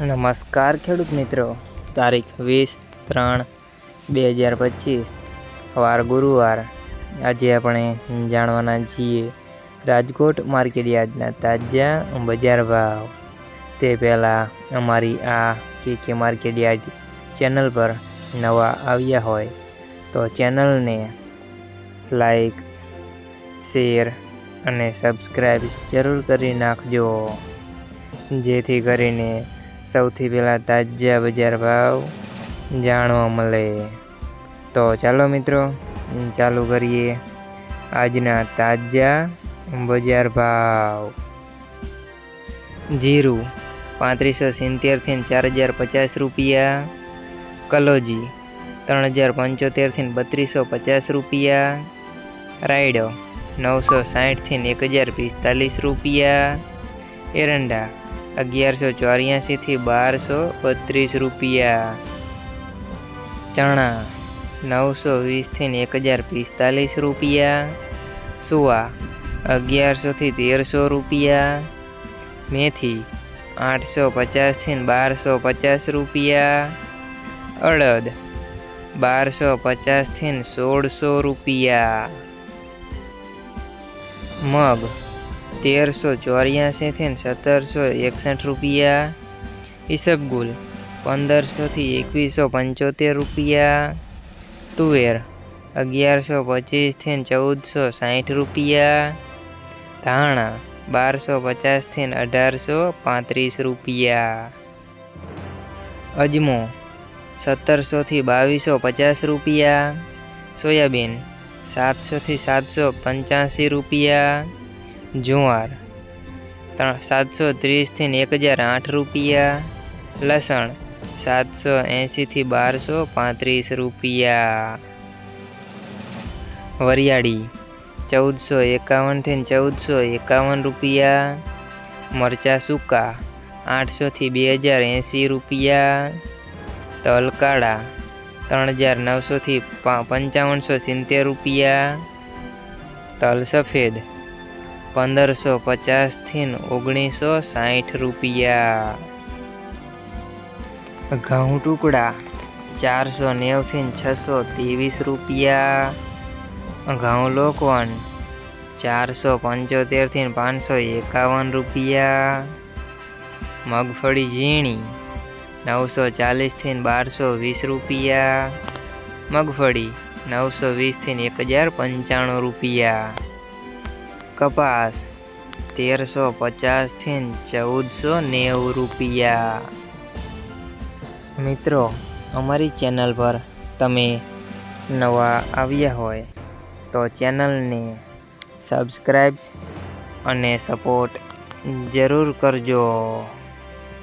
નમસ્કાર ખેડૂત મિત્રો, તારીખ 20/3/2025 વાર ગુરુવાર। આજે આપણે જાણવાના છીએ રાજકોટ માર્કેટયાર્ડના તાજા બજાર ભાવ। તે પહેલાં અમારી આ કે માર્કેટયાર્ડ ચેનલ પર નવા આવ્યા હોય તો ચેનલને લાઈક, શેર અને સબસ્ક્રાઈબ જરૂર કરી નાખજો, જેથી કરીને સૌથી પહેલાં તાજા બજાર ભાવ જાણવા મળે। તો ચાલો મિત્રો, ચાલુ કરીએ આજના તાજા બજાર ભાવ। જીરું 3570 થી 4050 રૂપિયા, કલોજી 3075 થી 3250 રૂપિયા, રાયડો 960 થી 1045 રૂપિયા, એરંડા 1184 થી 1232 રૂપિયા, ચણા 920 થી 1045 રૂપિયા, સુવા 1100 થી 1300 રૂપિયા, મેથી 850 થી 1250 રૂપિયા, અડદ 1250 થી 1600 રૂપિયા, મગ 1384 થી 1761 રૂપિયા, ઈસબગુલ 1500 થી 2175 રૂપિયા, તુવેર 1125 થી 1460 રૂપિયા, ધાણા 1250 થી 1835 રૂપિયા, અજમો 1700 થી 2250 રૂપિયા, સોયાબીન 700 થી 785 રૂપિયા, જુવાર 730 થી 1008 રૂપિયા, લસણ 780 થી 1235 રૂપિયા, વરિયાળી 1451 થી 1451 રૂપિયા, મરચાં સૂકા 800 થી 2080 રૂપિયા, તલ કાળા 3900 થી 5570 રૂપિયા, તલ સફેદ 1550 થી 1960 રૂપિયા, ઘઉં ટુકડા 490 થી 623 રૂપિયા, ઘઉં લોકવન 475 થી 551 રૂપિયા, મગફળી ઝીણી 940 થી 1220 રૂપિયા, મગફળી 920 થી 1095 રૂપિયા, કપાસ 1350 થી 1490 રૂપિયા। મિત્રો, અમારી ચેનલ પર તમે નવા આવ્યા હોય તો ચેનલને સબસ્ક્રાઈબ અને સપોર્ટ જરૂર કરજો।